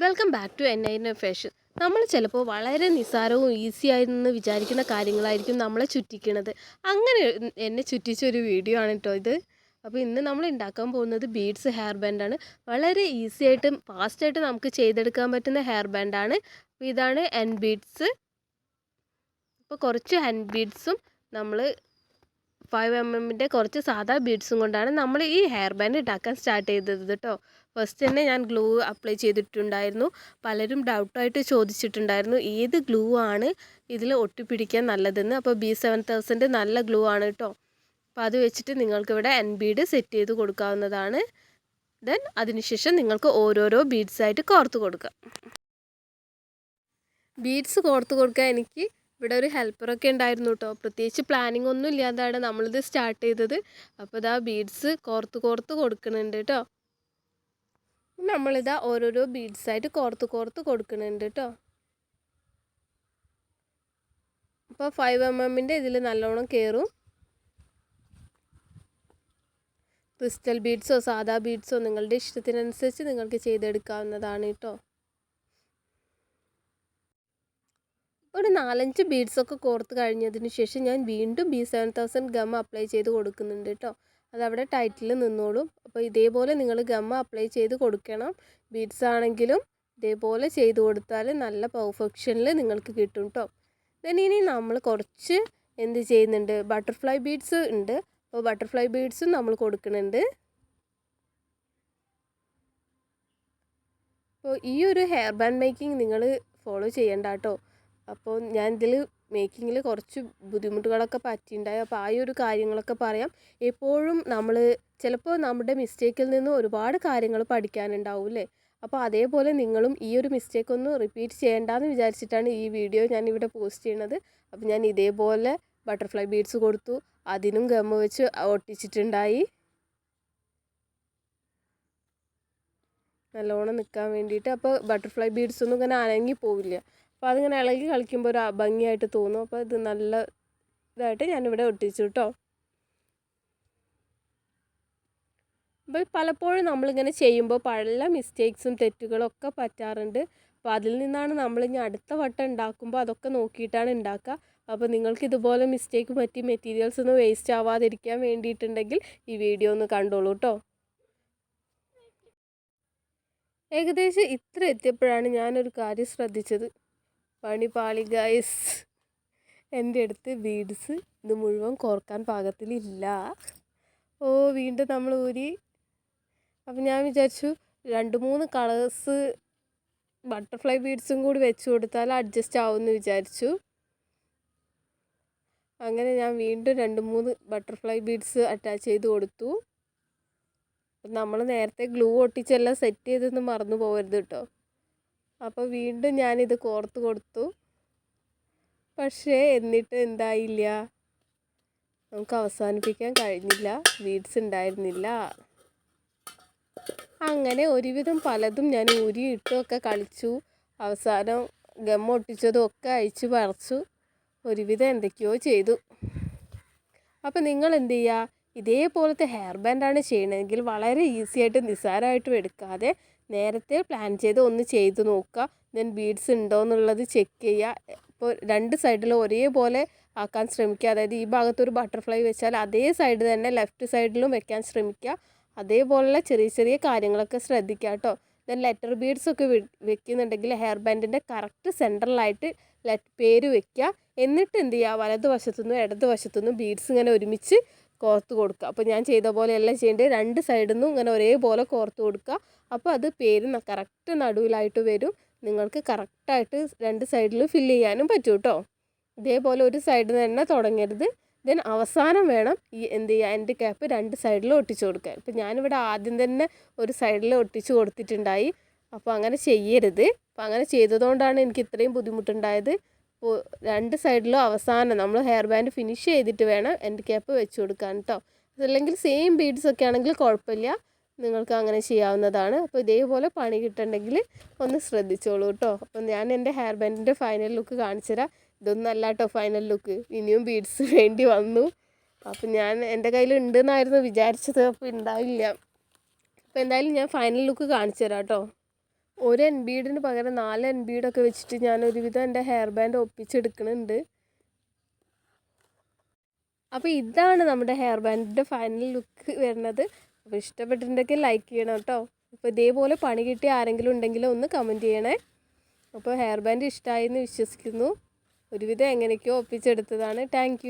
Welcome back to NIN fashion. നമ്മൾ ചിലപ്പോൾ വളരെ നിസ്സാരവും ഈസിയായെന്ന് വിചാരിക്കുന്ന കാര്യങ്ങളായിരിക്കും നമ്മളെ ചുറ്റിക്കണത്. അങ്ങനെ എന്നെ ചുറ്റിച്ചൊരു വീഡിയോ ആണ് കേട്ടോ ഇത്. അപ്പോൾ ഇന്ന് നമ്മൾ ഉണ്ടാക്കാൻ പോകുന്നത് ബീഡ്സ് ഹെയർ ബാൻഡാണ്. വളരെ ഈസി ആയിട്ടും ഫാസ്റ്റായിട്ട് നമുക്ക് ചെയ്തെടുക്കാൻ പറ്റുന്ന ഹെയർ ബാൻഡാണ്. അപ്പോൾ ഇതാണ് ബീഡ്സ്. അപ്പോൾ കുറച്ച് ബീഡ്സും നമ്മൾ 5mm കുറച്ച് സാധാ ബീഡ്സും കൊണ്ടാണ് നമ്മൾ ഈ ഹെയർ ബാൻഡ് ഉണ്ടാക്കാൻ സ്റ്റാർട്ട് ചെയ്തത് കേട്ടോ. ഫസ്റ്റ് തന്നെ ഞാൻ ഗ്ലൂ അപ്ലൈ ചെയ്തിട്ടുണ്ടായിരുന്നു. പലരും ഡൗട്ടായിട്ട് ചോദിച്ചിട്ടുണ്ടായിരുന്നു ഏത് ഗ്ലൂ ആണ് ഇതിൽ ഒട്ടിപ്പിടിക്കാൻ നല്ലതെന്ന്. അപ്പോൾ B7000 നല്ല ഗ്ലൂ ആണ് കേട്ടോ. അപ്പോൾ അത് വെച്ചിട്ട് നിങ്ങൾക്കിവിടെ ബീഡ് സെറ്റ് ചെയ്ത് കൊടുക്കാവുന്നതാണ്. ദെൻ അതിനുശേഷം നിങ്ങൾക്ക് ഓരോരോ ബീഡ്സായിട്ട് കോർത്ത് കൊടുക്കാം. ബീഡ്സ് കോർത്ത് കൊടുക്കാൻ എനിക്ക് ഇവിടെ ഒരു ഹെൽപ്പറൊക്കെ ഉണ്ടായിരുന്നു കേട്ടോ. പ്രത്യേകിച്ച് പ്ലാനിങ് ഒന്നും ഇല്ലാതാണ് നമ്മളിത് സ്റ്റാർട്ട് ചെയ്തത്. അപ്പോൾ ഇതാ ബീഡ്സ് കോർത്ത് കൊടുക്കുന്നുണ്ട് കേട്ടോ. നമ്മളിതാ ഓരോരോ ബീഡ്സായിട്ട് കോർത്ത് കൊടുക്കുന്നുണ്ട് കേട്ടോ. അപ്പോൾ 5mm ഇതിൽ നല്ലോണം കയറും. ക്രിസ്റ്റൽ ബീഡ്സോ സാധാ ബീഡ്സോ നിങ്ങളുടെ ഇഷ്ടത്തിനനുസരിച്ച് നിങ്ങൾക്ക് ചെയ്തെടുക്കാവുന്നതാണ് കേട്ടോ. ഒരു 4-5 ബീഡ്സൊക്കെ കോർത്ത് കഴിഞ്ഞതിന് ശേഷം ഞാൻ വീണ്ടും B7000 ഗം അപ്ലൈ ചെയ്ത് കൊടുക്കുന്നുണ്ട് കേട്ടോ. അതവിടെ ടൈറ്റിൽ നിന്നോളും. അപ്പോൾ ഇതേപോലെ നിങ്ങൾ ഗം അപ്ലൈ ചെയ്ത് കൊടുക്കണം. ബീഡ്സ് ആണെങ്കിലും ഇതേപോലെ ചെയ്ത് കൊടുത്താൽ നല്ല പെർഫെക്ഷനിൽ നിങ്ങൾക്ക് കിട്ടും കേട്ടോ. ദെൻ ഇനി നമ്മൾ കുറച്ച് എന്ത് ചെയ്യുന്നുണ്ട്, ബട്ടർഫ്ലൈ ബീഡ്സ് ഉണ്ട്. അപ്പോൾ ബട്ടർഫ്ലൈ ബീഡ്സും നമ്മൾ കൊടുക്കുന്നുണ്ട്. അപ്പോൾ ഈ ഒരു ഹെയർ ബാൻഡ് മേക്കിംഗ് നിങ്ങൾ ഫോളോ ചെയ്യണ്ട കേട്ടോ. അപ്പോൾ ഞാൻ ഇതിൽ മേക്കിങ്ങിൽ കുറച്ച് ബുദ്ധിമുട്ടുകളൊക്കെ പറ്റിയിട്ടുണ്ടായി. അപ്പോൾ ആ ഒരു കാര്യങ്ങളൊക്കെ പറയാം. എപ്പോഴും നമ്മൾ ചിലപ്പോൾ നമ്മുടെ മിസ്റ്റേക്കിൽ നിന്ന് ഒരുപാട് കാര്യങ്ങൾ പഠിക്കാനുണ്ടാവും അല്ലേ. അപ്പോൾ അതേപോലെ നിങ്ങളും ഈ ഒരു മിസ്റ്റേക്ക് ഒന്നും റിപ്പീറ്റ് ചെയ്യേണ്ടെന്ന് വിചാരിച്ചിട്ടാണ് ഈ വീഡിയോ ഞാനിവിടെ പോസ്റ്റ് ചെയ്യുന്നത്. അപ്പോൾ ഞാൻ ഇതേപോലെ ബട്ടർഫ്ലൈ ബീഡ്സ് കൊടുത്തു. അതിനും ഗം വെച്ച് ഒട്ടിച്ചിട്ടുണ്ടായി നല്ലോണം നിൽക്കാൻ വേണ്ടിയിട്ട്. അപ്പോൾ ബട്ടർഫ്ലൈ ബീഡ്സ് ഒന്നും ഇങ്ങനെ അനങ്ങി പോവില്ല. അപ്പോൾ അതിങ്ങനെ ഇളകി കളിക്കുമ്പോൾ ഒരു ഭംഗിയായിട്ട് തോന്നും. അപ്പോൾ ഇത് നല്ല ഇതായിട്ട് ഞാനിവിടെ ഒട്ടിച്ചു കേട്ടോ. അപ്പോൾ പലപ്പോഴും നമ്മളിങ്ങനെ ചെയ്യുമ്പോൾ പല മിസ്റ്റേക്സും തെറ്റുകളൊക്കെ പറ്റാറുണ്ട്. അപ്പോൾ അതിൽ നിന്നാണ് നമ്മളിനി അടുത്ത വട്ടം ഉണ്ടാക്കുമ്പോൾ അതൊക്കെ നോക്കിയിട്ടാണ് ഉണ്ടാക്കുക. അപ്പോൾ നിങ്ങൾക്ക് ഇതുപോലെ മിസ്റ്റേക്ക് പറ്റി മെറ്റീരിയൽസ് ഒന്നും വേസ്റ്റ് ആവാതിരിക്കാൻ വേണ്ടിയിട്ടുണ്ടെങ്കിൽ ഈ വീഡിയോ ഒന്ന് കണ്ടോളൂ കേട്ടോ. ഏകദേശം ഇത്ര എത്തിയപ്പോഴാണ് ഞാനൊരു കാര്യം ശ്രദ്ധിച്ചത്. പണി പാളി ഗൈസ്. എൻ്റെ അടുത്ത് ബീഡ്സ് ഇത് മുഴുവൻ കോർക്കാൻ പാകത്തിലില്ല. വീണ്ടും നമ്മൾ ഊരി. അപ്പം ഞാൻ വിചാരിച്ചു 2-3 കളേഴ്സ് ബട്ടർഫ്ലൈ ബീഡ്സും കൂടി വെച്ച് കൊടുത്താൽ അഡ്ജസ്റ്റ് ആവുമെന്ന് വിചാരിച്ചു. അങ്ങനെ ഞാൻ വീണ്ടും 2-3 ബട്ടർഫ്ലൈ ബീഡ്സ് അറ്റാച്ച് ചെയ്ത് കൊടുത്തു. നമ്മൾ നേരത്തെ ഗ്ലൂ ഒട്ടിച്ചെല്ലാം സെറ്റ് ചെയ്തൊന്നും മറന്നു പോകരുത് കേട്ടോ. അപ്പോൾ വീണ്ടും ഞാനിത് കോർത്ത് കൊടുത്തു. പക്ഷേ എന്നിട്ട് എന്തായില്ല, നമുക്ക് അവസാനിപ്പിക്കാൻ കഴിഞ്ഞില്ല. ബീഡ്സ് ഉണ്ടായിരുന്നില്ല. അങ്ങനെ ഒരുവിധം പലതും ഞാൻ ഊരിയിട്ടൊക്കെ കളിച്ചു. അവസാനം ഗം ഒട്ടിച്ചതും ഒക്കെ അഴിച്ചു പറിച്ചു. ഒരുവിധം എന്തൊക്കെയോ ചെയ്തു. അപ്പോൾ നിങ്ങൾ എന്ത് ചെയ്യുക, ഇതേപോലത്തെ ഹെയർ ബാൻഡാണ് ചെയ്യണമെങ്കിൽ വളരെ ഈസി ആയിട്ട് നിസ്സാരമായിട്ടും എടുക്കാതെ നേരത്തെ പ്ലാൻ ചെയ്ത് ഒന്ന് ചെയ്ത് നോക്കുക. ദെൻ ബീഡ്സ് ഉണ്ടോ എന്നുള്ളത് ചെക്ക് ചെയ്യുക. ഇപ്പോൾ 2 സൈഡിലും ഒരേപോലെ ആക്കാൻ ശ്രമിക്കുക. അതായത് ഈ ഭാഗത്തൊരു ബട്ടർഫ്ലൈ വെച്ചാൽ അതേ സൈഡ് തന്നെ ലെഫ്റ്റ് സൈഡിലും വെക്കാൻ ശ്രമിക്കുക. അതേപോലുള്ള ചെറിയ ചെറിയ കാര്യങ്ങളൊക്കെ ശ്രദ്ധിക്കുക കേട്ടോ. ദെൻ ലെറ്റർ ബീഡ്സൊക്കെ വെക്കുന്നുണ്ടെങ്കിൽ ഹെയർ ബാൻഡിൻ്റെ കറക്റ്റ് സെൻറ്ററിലായിട്ട് പേര് വെക്കുക. എന്നിട്ട് എന്ത് ചെയ്യുക, വലതുവശത്തുനിന്നും ഇടതുവശത്തുനിന്നും ബീഡ്സ് ഇങ്ങനെ ഒരുമിച്ച് കോർത്ത് കൊടുക്കുക. അപ്പോൾ ഞാൻ ചെയ്ത പോലെ എല്ലാം ചെയ്യേണ്ടത് 2 സൈഡിൽ നിന്നും ഇങ്ങനെ ഒരേപോലെ കോർത്ത് കൊടുക്കുക. അപ്പോൾ അത് പേര് കറക്റ്റ് നടുവിലായിട്ട് വരും. നിങ്ങൾക്ക് കറക്റ്റായിട്ട് 2 സൈഡിലും ഫില്ല് ചെയ്യാനും പറ്റും കേട്ടോ. ഇതേപോലെ ഒരു സൈഡിൽ തന്നെ തുടങ്ങരുത്. ദെൻ അവസാനം വേണം ഈ എന്ത് ചെയ്യുക, എൻ്റെ ക്യാപ്പ് 2 സൈഡിലും ഒട്ടിച്ചു കൊടുക്കാൻ. ഇപ്പോൾ ഞാനിവിടെ ആദ്യം തന്നെ ഒരു സൈഡിൽ ഒട്ടിച്ചു കൊടുത്തിട്ടുണ്ടായി. അപ്പോൾ അങ്ങനെ ചെയ്യരുത്. അപ്പോൾ അങ്ങനെ ചെയ്തതുകൊണ്ടാണ് എനിക്ക് ഇത്രയും ബുദ്ധിമുട്ടുണ്ടായത്. അപ്പോൾ 2 സൈഡിലും അവസാനം നമ്മൾ ഹെയർ ബാൻഡ് ഫിനിഷ് ചെയ്തിട്ട് വേണം എൻ്റെ ക്യാപ്പ് വെച്ച് കൊടുക്കാൻ കേട്ടോ. അതല്ലെങ്കിൽ സെയിം ബീഡ്സ് ഒക്കെ ആണെങ്കിൽ കുഴപ്പമില്ല, നിങ്ങൾക്ക് അങ്ങനെ ചെയ്യാവുന്നതാണ്. അപ്പോൾ ഇതേപോലെ പണി കിട്ടണമെങ്കിൽ ഒന്ന് ശ്രദ്ധിച്ചോളൂ കേട്ടോ. അപ്പോൾ ഞാൻ എൻ്റെ ഹെയർ ബാൻഡിൻ്റെ ഫൈനൽ ലുക്ക് കാണിച്ചു തരാം. ഇതൊന്നും അല്ല കേട്ടോ ഫൈനൽ ലുക്ക്, ഇനിയും ബീഡ്സ് വേണ്ടി വന്നു. അപ്പോൾ ഞാൻ എൻ്റെ കയ്യിൽ ഉണ്ടെന്നായിരുന്നു വിചാരിച്ചത്, അപ്പോൾ ഉണ്ടാവില്ല. അപ്പോൾ എന്തായാലും ഞാൻ ഫൈനൽ ലുക്ക് കാണിച്ചു തരാം കേട്ടോ. ഒരു എൻ ബീഡിന് പകരം 4 എൻ ബീഡൊക്കെ വെച്ചിട്ട് ഞാൻ ഒരുവിധം എൻ്റെ ഹെയർ ബാൻഡ് ഒപ്പിച്ചെടുക്കുന്നുണ്ട്. അപ്പോൾ ഇതാണ് നമ്മുടെ ഹെയർ ബാൻഡിൻ്റെ ഫൈനൽ ലുക്ക് വരുന്നത്. അപ്പോൾ ഇഷ്ടപ്പെട്ടിട്ടുണ്ടെങ്കിൽ ലൈക്ക് ചെയ്യണം കേട്ടോ. അപ്പോൾ ഇതേപോലെ പണി കിട്ടിയ ആരെങ്കിലും ഉണ്ടെങ്കിൽ ഒന്ന് കമൻറ്റ് ചെയ്യണേ. അപ്പോൾ ഹെയർ ബാൻഡ് ഇഷ്ടമായി എന്ന് വിശ്വസിക്കുന്നു. ഒരുവിധം എങ്ങനെയൊക്കെയോ ഒപ്പിച്ചെടുത്തതാണ്. താങ്ക്